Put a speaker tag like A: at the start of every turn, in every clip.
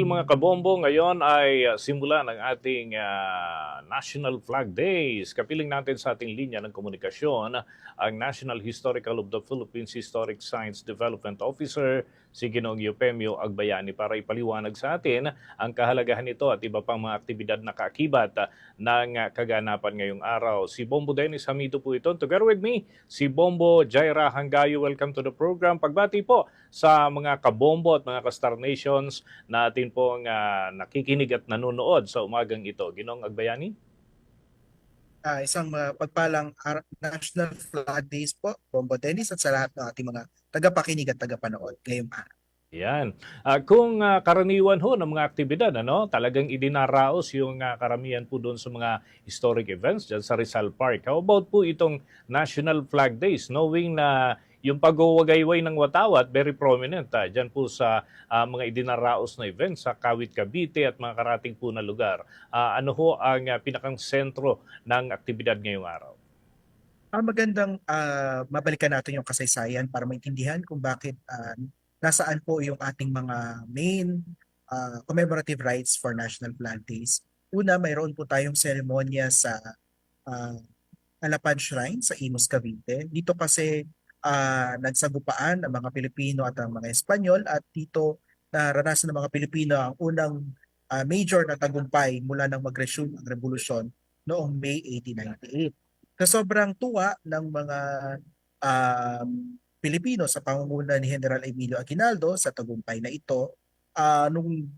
A: Mga kabombo, ngayon ay simula ng ating National Flag Days. Kapiling natin sa ating linya ng komunikasyon ang National Historical of the Philippines Historic Science Development Officer, si Ginoong Eupemio Agbayani, para ipaliwanag sa atin ang kahalagahan nito at iba pang mga aktibidad na kaakibat ng kaganapan ngayong araw. Si Bombo Dennis Hamido po ito. Together with me, si Bombo Jaira Hangayo. Welcome to the program. Pagbati po sa mga kabombo at mga ka-Star Nations natin pong nakikinig at nanonood sa umagang ito. Ginoong Agbayani?
B: Isang pagpalang National Flag Days po, Bombo Dennis, at sa lahat ng ating mga tagapakinig at tagapanood ngayong araw.
A: Yan. Kung karaniwan ho ng mga aktibidad, talagang idinaraos yung karamihan po doon sa mga historic events dyan sa Rizal Park. How about po itong National Flag Days, knowing na yung pag-uwagayway ng Watawat, very prominent dyan po sa mga idinaraos na events sa Kawit, Cavite at mga karating po na lugar. Ano ho ang pinakang sentro ng aktibidad ngayong araw?
B: Magandang mabalikan natin yung kasaysayan para maintindihan kung bakit nasaan po yung ating mga main commemorative rites for National Flag Days. Una, mayroon po tayong seremonya sa uh, Alapan Shrine sa Imus, Cavite. Dito kasi nagsagupaan ang mga Pilipino at ang mga Espanyol, at dito naranasan ng mga Pilipino ang unang major na tagumpay mula nang mag-resume ang revolusyon noong May 1898. Sa sobrang tuwa ng mga Pilipino sa pangunguna ni General Emilio Aguinaldo sa tagumpay na ito, nung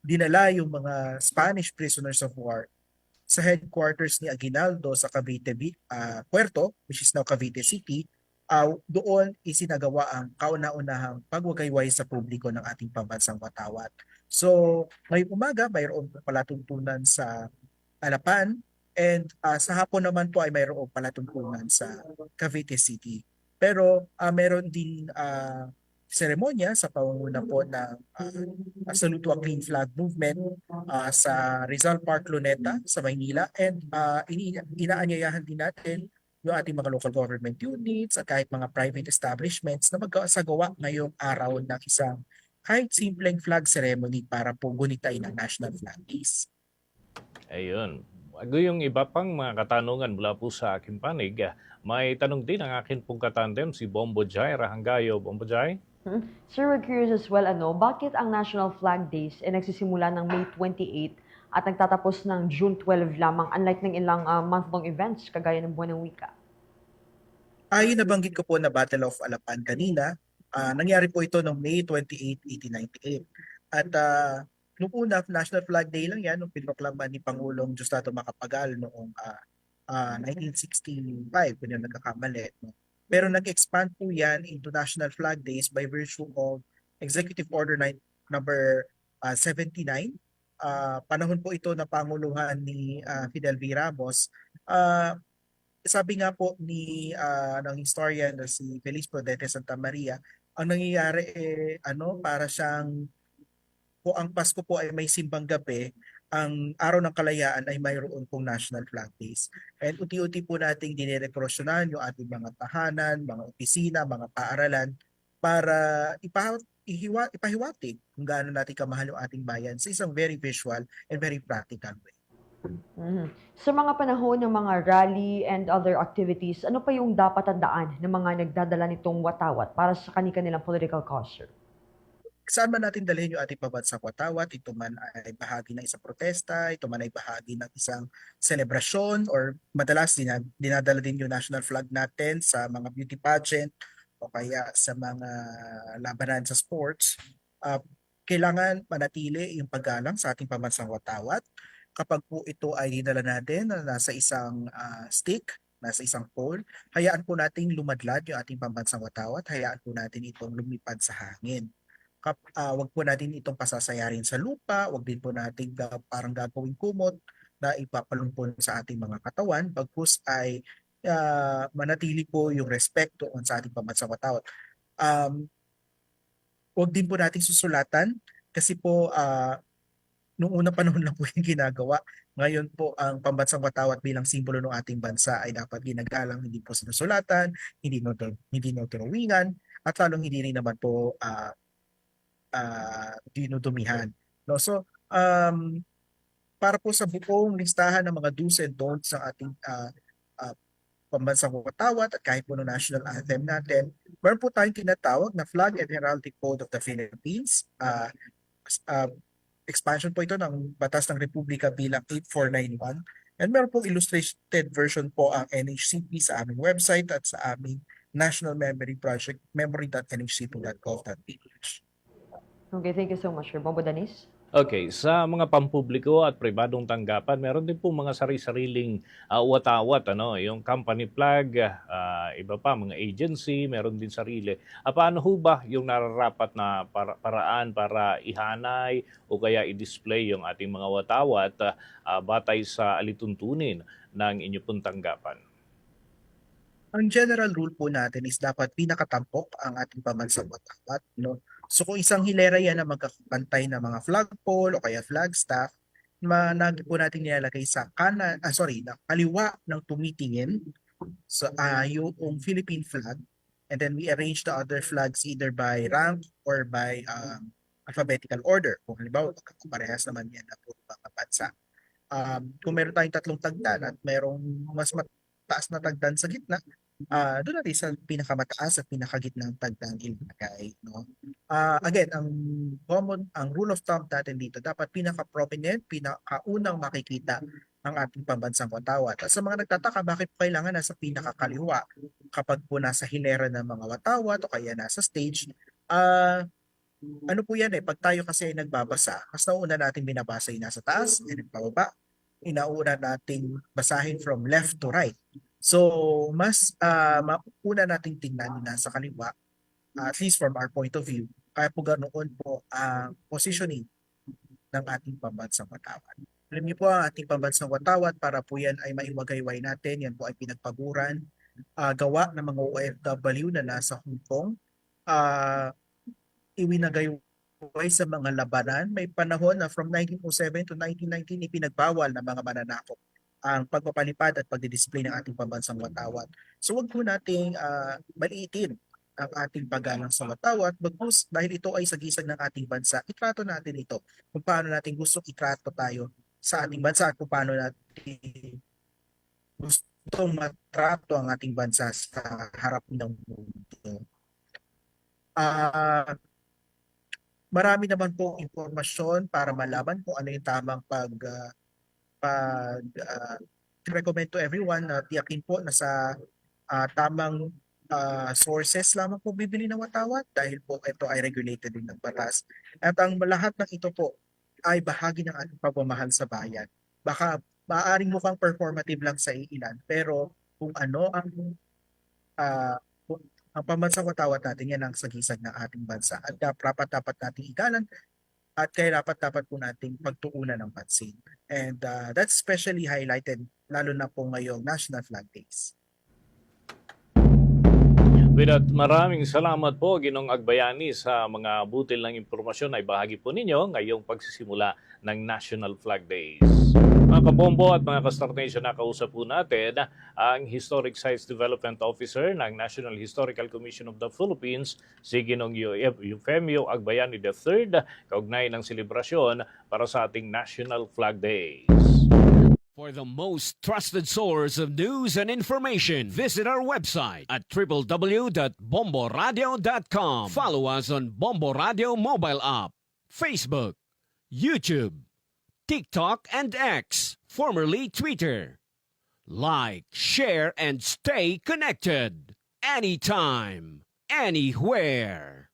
B: dinala yung mga Spanish prisoners of war sa headquarters ni Aguinaldo sa Cavite Puerto, which is now Cavite City, doon isinagawa ang kauna-unahang pagwagayway sa publiko ng ating pambansang Watawat. So, ngayong umaga, mayroon palatuntunan sa Alapan, and sa hapon naman po ay mayroong palatuntunan sa Cavite City. Pero meron din seremonya sa pangunguna po ng Salute to a Clean Flag Movement sa Rizal Park, Luneta sa Maynila, and inaanyayahan din natin yung ating mga local government units at kahit mga private establishments na magsagawa ngayong araw ng isang kahit simpleng flag ceremony para po gunitain ang National Flag Days.
A: Ayun. Bago yung iba pang mga katanungan mula po sa aking panig, may tanong din ang akin pong katandem, si Bombo Jai Rahangayo. Bombo Jai?
C: Sir, we're curious as well, bakit ang National Flag Days ay nagsisimula ng May 28 at nagtatapos ng June 12 lamang, unlike ng ilang month-long events kagaya ng Buwan ng Wika?
B: Yung nabanggit ko po na Battle of Alapan kanina, nangyari po ito noong May 28, 1898. At nung una, National Flag Day lang yan, nung pinoklaman ni Pangulong Diosdado Macapagal noong 1965, kung yung nagkakamali. No? Pero nag-expand po yan into National Flag Days by virtue of Executive Order number 79. Panahon po ito na panguluhan ni Fidel V. Ramos. Sabi nga po ni ng historian na si Feliz Prodete Santa Maria, ang nangyayari para siyang kung ang Pasko po ay may simbang gabi, ang Araw ng Kalayaan ay mayroon pong National Flag Days. And unti-unti po nating dinirekrosyonan yung ating mga tahanan, mga opisina, mga paaralan para ipahiwatig kung gaano natin kamahal yung ating bayan sa isang very visual and very practical way.
C: Sa mga panahon ng mga rally and other activities, ano pa yung dapat tandaan ng mga nagdadala nitong watawat para sa kanilang political cause?
B: Saan man natin dalhin yung ating pambansang watawat, ito man ay bahagi ng isang protesta, ito man ay bahagi ng isang selebrasyon, or madalas dinadala din yung national flag natin sa mga beauty pageant o kaya sa mga labanan sa sports, kailangan manatili yung paggalang sa ating pambansang watawat. Kapag po ito ay dinala natin na nasa isang stick, nasa isang pole, hayaan po nating lumadlad yung ating pambansang watawat, hayaan po natin itong lumipad sa hangin. Wag po natin itong pasasayarin sa lupa, wag din po natin parang gagawing kumot na ipapalumpon sa ating mga katawan, bagkus ay manatili po yung respeto sa ating pambansang watawat. Wag din po natin susulatan kasi po nung unang panahon lang po yung ginagawa. Ngayon po ang pambansang watawat bilang simbolo ng ating bansa ay dapat ginagalang, hindi po sinusulatan, hindi no drawingan, at lalong hindi rin naman po dinudumihan. No? So, para po sa buong listahan ng mga do's and don'ts ng ating ah, pambansang watawat at kahit po ng national anthem natin, meron po tayong tinatawag na Flag and Heraldic Code of the Philippines. Uh, expansion po ito ng Batas ng Republika bilang 8491. And meron pong illustrated version po ang NHCP sa aming website at sa aming National Memory Project, memory.nhcp.gov.ph.
C: Okay, thank you so much, Sir Bombo Danis.
A: Okay, sa mga pampubliko at pribadong tanggapan, meron din po mga sari-sariling watawat, ano, yung company flag, iba pa, mga agency, meron din sarili. Paano ho ba yung nararapat na paraan para ihanay o kaya i-display yung ating mga watawat batay sa alituntunin ng inyo pong tanggapan?
B: Ang general rule po natin is dapat pinakatampok ang ating pambansang watawat. No? So kung isang hilera yan na magkakapantay ng mga flagpole o kaya flagstaff, managi po natin nilalagay sa na kaliwa ng tumitingin sa yung Philippine flag, and then we arrange the other flags either by rank or by alphabetical order. Kung halimbawa, parehas naman yan na puro mga bansa. Kung meron tayong tatlong tagdan at merong mas mataas na tagdan sa gitna, doon natin sa pinakamataas at pinakagitnang tagdan ilagay, no? Again, ang rule of thumb natin dito, dapat pinaka-prominent, pinakaunang makikita ang ating pambansang watawat. At sa mga nagtataka, bakit po kailangan nasa pinakakaliwa kapag po nasa hilera ng mga watawat o kaya nasa stage? Ano po yan pag tayo kasi ay nagbabasa, mas nauna natin binabasa yung nasa taas and pababa, inauna nating basahin from left to right. So, mas mauna nating tingnan yung nasa kaliwa, at least from our point of view. Kaya po ganoon po ang positioning ng ating pambansang watawat. Alam niyo po ang ating pambansang watawat, para po yan ay maiwagayway natin, yan po ay pinagpaguran, gawa ng mga OFW na nasa Hong Kong, iwinagayway sa mga labanan. May panahon na from 1907 to 1919 ipinagbawal ng mga mananakop ang pagpapalipad at pagdidisplay ng ating pambansang watawat. So wag po nating maliitin ang ating paggalang sa watawat, bagkus dahil ito ay sagisag ng ating bansa, itrato natin ito kung paano natin gusto itrato tayo sa ating bansa at kung paano natin gustong matrato ang ating bansa sa harap ng mundo. Marami naman po impormasyon para malaman kung ano yung tamang recommend to everyone na tiyakin po na sa tamang sources lamang po bibili ng watawat, dahil po ito ay regulated din ng batas. At ang lahat ng ito po ay bahagi ng ating pagmamahal sa bayan. Baka maaaring mukhang performative lang sa ilan, pero kung ano ang pambansang watawat natin, yan ang sagisag ng ating bansa. At dapat nating igalan at kaya dapat po nating pagtuunan ng pansin. And that's especially highlighted lalo na po ngayong National Flag Days.
A: Maraming salamat po, Ginong Agbayani, sa mga butil ng impormasyon na ibahagi po ninyo ngayong pagsisimula ng National Flag Days. Mga kabombo at mga ka-Star Nation, nakausap po natin ang Historic Sites Development Officer ng National Historical Commission of the Philippines, si Ginong Eufemio Agbayani III, kaugnay ng selebrasyon para sa ating National Flag Days.
D: For the most trusted source of news and information, visit our website at www.bomboradio.com. Follow us on Bombo Radio mobile app, Facebook, YouTube, TikTok, and X, formerly Twitter. Like, share, and stay connected. Anytime, anywhere.